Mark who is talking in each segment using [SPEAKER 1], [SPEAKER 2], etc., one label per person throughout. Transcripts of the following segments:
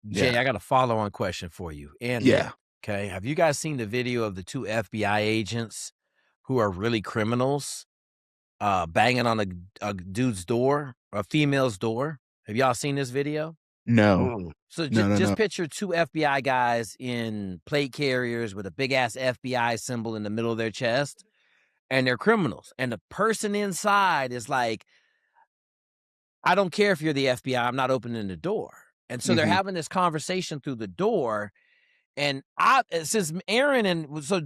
[SPEAKER 1] Jay,
[SPEAKER 2] Yeah.
[SPEAKER 1] I got a follow-on question for you and Nick.
[SPEAKER 2] Yeah.
[SPEAKER 1] Okay, have you guys seen the video of the two FBI agents who are really criminals, banging on a dude's door, a female's door? Have y'all seen this video?
[SPEAKER 2] No.
[SPEAKER 3] Mm.
[SPEAKER 1] So
[SPEAKER 2] No, no,
[SPEAKER 1] just
[SPEAKER 2] no.
[SPEAKER 1] picture two FBI guys in plate carriers with a big ass FBI symbol in the middle of their chest, and they're criminals. And the person inside is like, I don't care if you're the FBI, I'm not opening the door. And so they're
[SPEAKER 2] Mhm.
[SPEAKER 1] having this conversation through the door. And since Aaron and so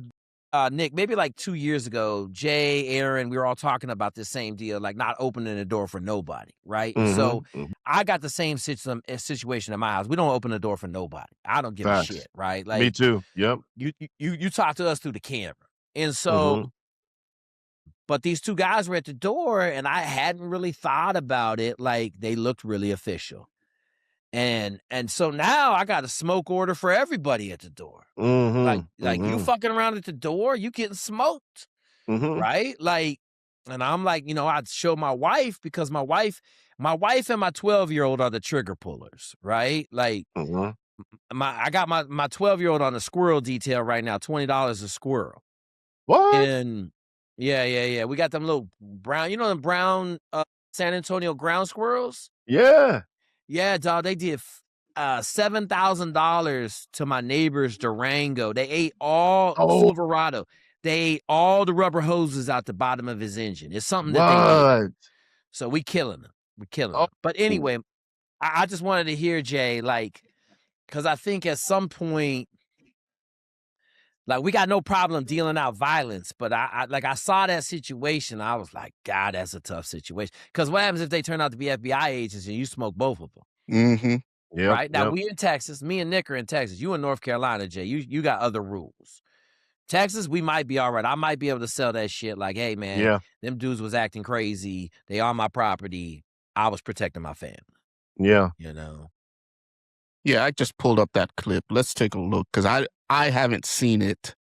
[SPEAKER 1] Nick, maybe like 2 years ago, Jay, Aaron, we were all talking about this same deal, like not opening the door for nobody, right? And so
[SPEAKER 3] Mm-hmm. Mm-hmm.
[SPEAKER 1] I got the same situation in my house. We don't open the door for nobody. I don't give a
[SPEAKER 3] Facts.
[SPEAKER 1] shit, right?
[SPEAKER 3] Me
[SPEAKER 1] Like
[SPEAKER 3] too. Yep.
[SPEAKER 1] you talk to us through the camera. And so,
[SPEAKER 3] Mm-hmm.
[SPEAKER 1] but these two guys were at the door, and I hadn't really thought about it. Like they looked really official. And so now I got a smoke order for everybody at the door. Like
[SPEAKER 3] Mm-hmm.
[SPEAKER 1] you
[SPEAKER 3] Mm-hmm.
[SPEAKER 1] fucking around at the door, you getting smoked,
[SPEAKER 3] Mm-hmm.
[SPEAKER 1] right? Like, and I'm like, I'd show my wife because my wife and my 12-year-old are the trigger pullers, right? Like
[SPEAKER 3] Mm-hmm.
[SPEAKER 1] I got my 12-year-old on a squirrel detail right now, $20 a squirrel.
[SPEAKER 3] What?
[SPEAKER 1] And yeah. We got them little brown, them brown San Antonio ground squirrels.
[SPEAKER 3] Yeah.
[SPEAKER 1] Yeah, dog. They did $7,000 to my neighbor's Durango. They ate all
[SPEAKER 3] Oh,
[SPEAKER 1] Silverado. They ate all the rubber hoses out the bottom of his engine. It's something that they do.
[SPEAKER 3] what?
[SPEAKER 1] So we killing them. We're killing
[SPEAKER 3] Oh,
[SPEAKER 1] them. But anyway, I just wanted to hear Jay, like, because I think at some point, like, we got no problem dealing out violence, but I saw that situation. I was like, God, that's a tough situation. Because what happens if they turn out to be FBI agents and you smoke both of them?
[SPEAKER 2] Mhm.
[SPEAKER 3] yep.
[SPEAKER 1] Right now,
[SPEAKER 3] Yep.
[SPEAKER 1] we in Texas. Me and Nick are in Texas. You in North Carolina, Jay. You got other rules. Texas, we might be all right. I might be able to sell that shit. Like, hey man,
[SPEAKER 3] Yeah.
[SPEAKER 1] them dudes was acting crazy. They on my property. I was protecting my family.
[SPEAKER 3] Yeah.
[SPEAKER 2] Yeah, I just pulled up that clip. Let's take a look because I haven't seen it.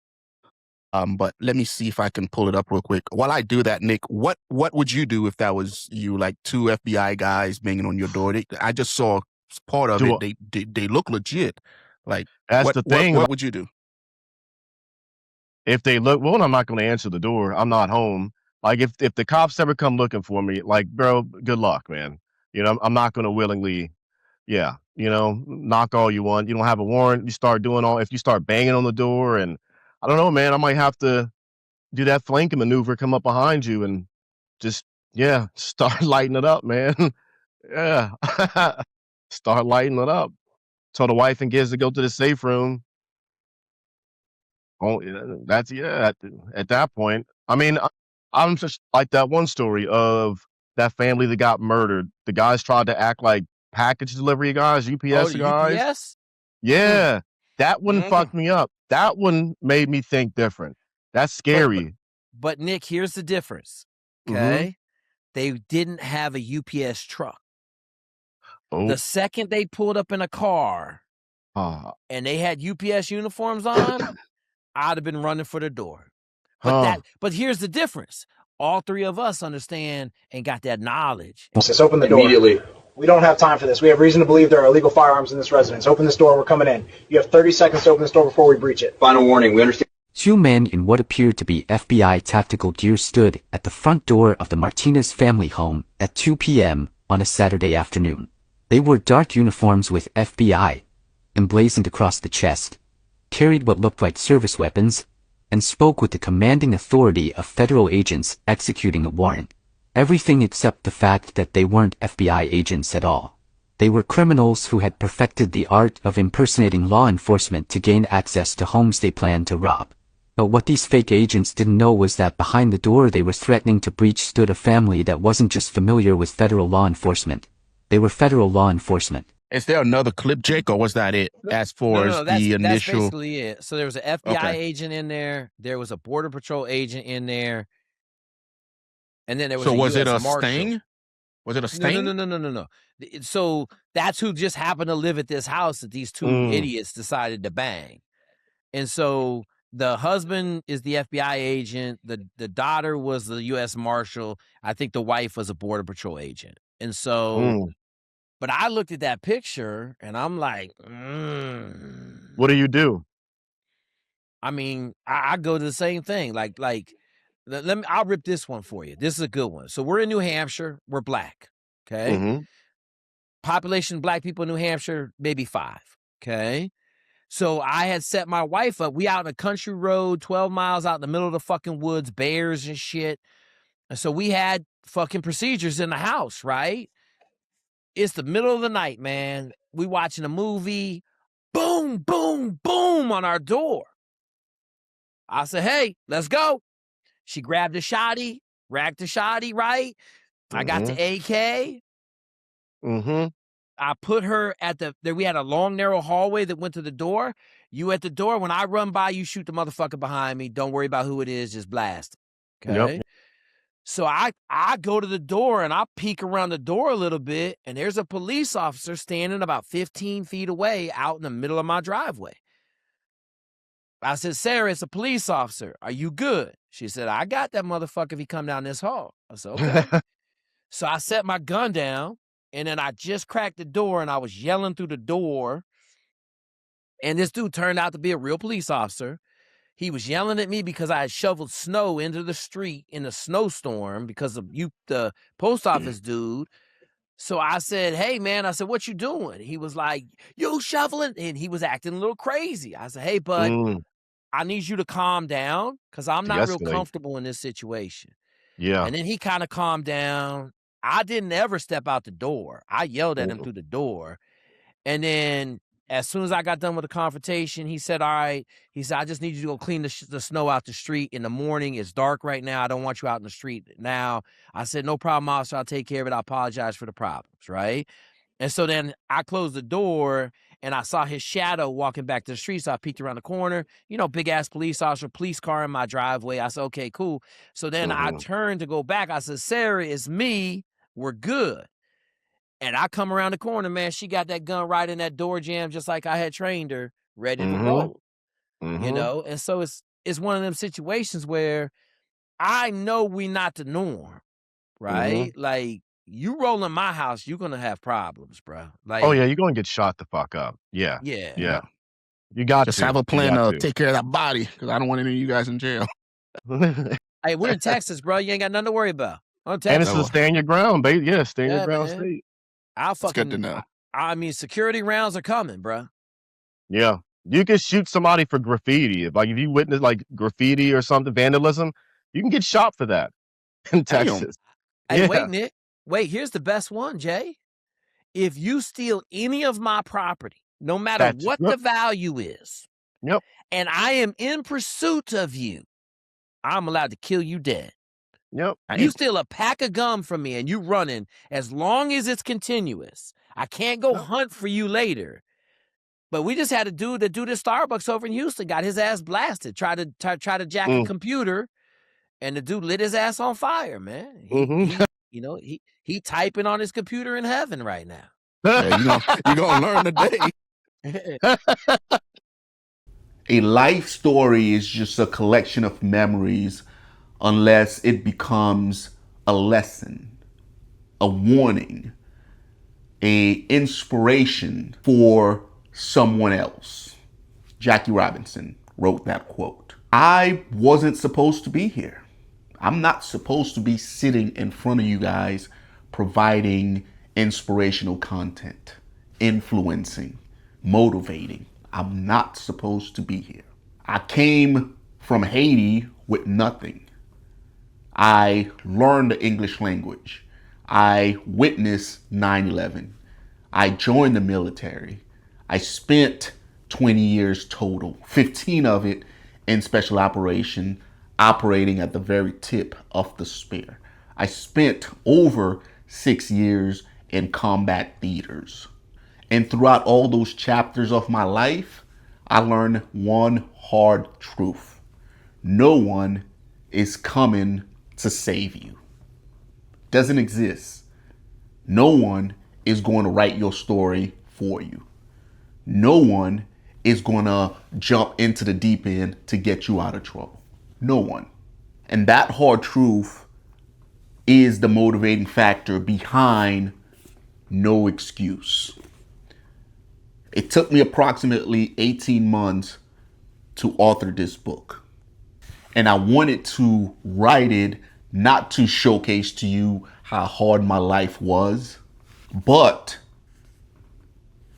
[SPEAKER 2] But let me see if I can pull it up real quick. While I do that, Nick, what would you do if that was you? Like two FBI guys banging on your door. I just saw part of
[SPEAKER 3] Do
[SPEAKER 2] it. They look legit. Like
[SPEAKER 3] That's the thing.
[SPEAKER 2] what would you do?
[SPEAKER 3] If they look, well, I'm not going to answer the door. I'm not home. Like if the cops ever come looking for me, like, bro, good luck, man. I'm not going to willingly, yeah, knock all you want. You don't have a warrant. You start doing if you start banging on the door, and I don't know, man, I might have to do that flanking maneuver, come up behind you and just, yeah, start lighting it up, man. Yeah. Start lighting it up. Tell the wife and kids to go to the safe room. Oh, yeah, that's yeah. At that point, I mean, I'm just like that one story of that family that got murdered. The guys tried to act like package delivery guys,
[SPEAKER 1] Oh,
[SPEAKER 3] UPS
[SPEAKER 1] the
[SPEAKER 3] guys.
[SPEAKER 1] UPS.
[SPEAKER 3] Yeah, that one
[SPEAKER 2] Mhm.
[SPEAKER 3] fucked me up. That one made me think different. That's
[SPEAKER 1] But
[SPEAKER 3] scary.
[SPEAKER 1] Nick, here's the difference.
[SPEAKER 3] Mm-hmm.
[SPEAKER 1] Okay, they didn't have a UPS truck.
[SPEAKER 3] Oh,
[SPEAKER 1] The second they pulled up in a car
[SPEAKER 3] uh,
[SPEAKER 1] and they had UPS uniforms on, I'd have been running for the door.
[SPEAKER 3] huh.
[SPEAKER 1] But here's the difference. All three of us understand and got that knowledge.
[SPEAKER 4] Just open the door. Immediately. We don't have time for this. We have reason to believe there are illegal firearms in this residence. Open this door. We're coming in. You have 30 seconds to open this door before we breach it. Final warning. We understand.
[SPEAKER 5] Two men in what appeared to be FBI tactical gear stood at the front door of the Martinez family home at 2 p.m. on a Saturday afternoon. They wore dark uniforms with FBI emblazoned across the chest, carried what looked like service weapons, and spoke with the commanding authority of federal agents executing a warrant. Everything except the fact that they weren't FBI agents at all. They were criminals who had perfected the art of impersonating law enforcement to gain access to homes they planned to rob. But what these fake agents didn't know was that behind the door they were threatening to breach stood a family that wasn't just familiar with federal law enforcement. They were federal law enforcement.
[SPEAKER 2] Is there another clip, Jake, or was that it? As far as
[SPEAKER 1] That's
[SPEAKER 2] the initial.
[SPEAKER 1] basically it. So there was an FBI
[SPEAKER 2] Okay.
[SPEAKER 1] agent in there. There was a Border Patrol agent in there. And then there was
[SPEAKER 2] So
[SPEAKER 1] a
[SPEAKER 2] was it
[SPEAKER 1] US
[SPEAKER 2] a
[SPEAKER 1] Marshal.
[SPEAKER 2] sting? Was it a sting?
[SPEAKER 1] No. So that's who just happened to live at this house that these two idiots decided to bang. And so the husband is the FBI agent. The daughter was the US Marshal. I think the wife was a Border Patrol agent. And so But I looked at that picture and I'm like,
[SPEAKER 3] What do you do?
[SPEAKER 1] I mean, I go to the same thing. Let me. I'll rip this one for you. This is a good one. So we're in New Hampshire. We're black. Okay.
[SPEAKER 3] Mm-hmm.
[SPEAKER 1] Population of black people in New Hampshire, maybe 5. Okay. So I had set my wife up. We out on a country road, 12 miles out in the middle of the fucking woods, bears and shit. And so we had fucking procedures in the house, right? It's the middle of the night, man. We watching a movie. Boom, boom, boom on our door. I said, hey, let's go. She grabbed a shotty, racked a shotty, right? I got the AK.
[SPEAKER 3] Mm-hmm.
[SPEAKER 1] I put her at there. We had a long, narrow hallway that went to the door. You at the door. When I run by, you shoot the motherfucker behind me. Don't worry about who it is. Just blast. Okay.
[SPEAKER 3] Yep.
[SPEAKER 1] So I go to the door and I peek around the door a little bit, and there's a police officer standing about 15 feet away out in the middle of my driveway. I said, Sarah, it's a police officer. Are you good? She said, I got that motherfucker if he come down this hall. I said, okay. So I set my gun down, and then I just cracked the door, and I was yelling through the door. And this dude turned out to be a real police officer. He was yelling at me because I had shoveled snow into the street in a snowstorm because of the post office dude. So I said, hey, man, I said, what you doing? He was like, you shoveling? And he was acting a little crazy. I said, hey, bud, I need you to calm down because I'm not real comfortable in this situation.
[SPEAKER 3] Yeah.
[SPEAKER 1] And then he kind of calmed down. I didn't ever step out the door. I yelled at him through the door. And then as soon as I got done with the confrontation, he said, all right. He said, I just need you to go clean the snow out the street in the morning. It's dark right now. I don't want you out in the street now. I said, no problem, officer. I'll take care of it. I apologize for the problems, right? And so then I closed the door and I saw his shadow walking back to the street. So I peeked around the corner, big ass police officer, police car in my driveway. I said, okay, cool. So then I turned to go back. I said, Sarah, it's me. We're good. And I come around the corner, man. She got that gun right in that door jam, just like I had trained her, ready to roll. And so it's one of them situations where I know we not the norm, right? Like, you roll in my house, you're gonna have problems, bro. Like,
[SPEAKER 3] oh yeah, you're gonna get shot the fuck up. Yeah.
[SPEAKER 1] Yeah.
[SPEAKER 3] You got
[SPEAKER 2] Just
[SPEAKER 3] to
[SPEAKER 2] have a plan to take care of that body because I don't want any of you guys in jail.
[SPEAKER 1] Hey, we're in Texas, bro. You ain't got nothing to worry about.
[SPEAKER 3] And it's to stand your ground, baby. Yeah, stand your ground
[SPEAKER 1] man.
[SPEAKER 3] state.
[SPEAKER 1] It's
[SPEAKER 2] good to know.
[SPEAKER 1] I mean, security rounds are coming, bro.
[SPEAKER 3] Yeah. You can shoot somebody for graffiti. If you witness like graffiti or something, vandalism, you can get shot for that in Texas.
[SPEAKER 1] Hey, wait, Nick. Wait, here's the best one, Jay. If you steal any of my property, no matter what the value is, and I am in pursuit of you, I'm allowed to kill you dead. You steal a pack of gum from me and you running, as long as it's continuous, I can't go hunt for you later. But we just had a dude that do this Starbucks over in Houston, got his ass blasted, try to jack a computer, and the dude lit his ass on fire, man. He typing on his computer in heaven right now.
[SPEAKER 2] Yeah, you're gonna learn today.
[SPEAKER 6] A life story is just a collection of memories unless it becomes a lesson, a warning, a inspiration for someone else. Jackie Robinson wrote that quote. I wasn't supposed to be here. I'm not supposed to be sitting in front of you guys providing inspirational content, influencing, motivating. I'm not supposed to be here. I came from Haiti with nothing. I learned the English language. I witnessed 9/11. I joined the military. I spent 20 years total, 15 of it in special operation, operating at the very tip of the spear. I spent over 6 years in combat theaters. And throughout all those chapters of my life, I learned one hard truth. No one is coming to save you. Doesn't exist. No one is going to write your story for you. No one is going to jump into the deep end to get you out of trouble. No one. And that hard truth is the motivating factor behind No Excuse. It took me approximately 18 months to author this book. And I wanted to write it not to showcase to you how hard my life was, but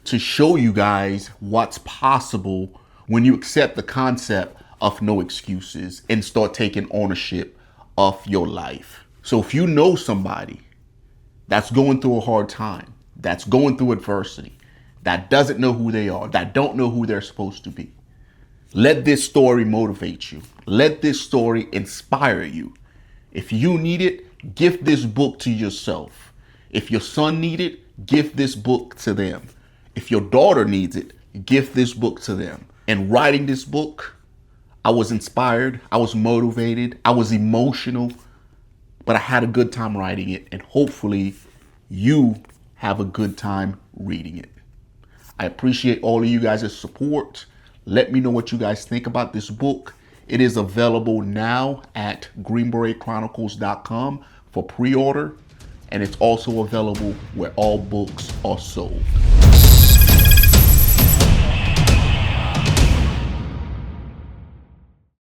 [SPEAKER 6] to show you guys what's possible when you accept the concept of no excuses and start taking ownership of your life. So if you know somebody that's going through a hard time, that's going through adversity, that doesn't know who they are, that don't know who they're supposed to be, let this story motivate you. Let this story inspire you. If you need it, gift this book to yourself. If your son needs it, gift this book to them. If your daughter needs it, gift this book to them. In writing this book, I was inspired, I was motivated, I was emotional, but I had a good time writing it, and hopefully you have a good time reading it. I appreciate all of you guys' support. Let me know what you guys think about this book. It is available now at greenberetchronicles.com for pre-order, and it's also available where all books are sold.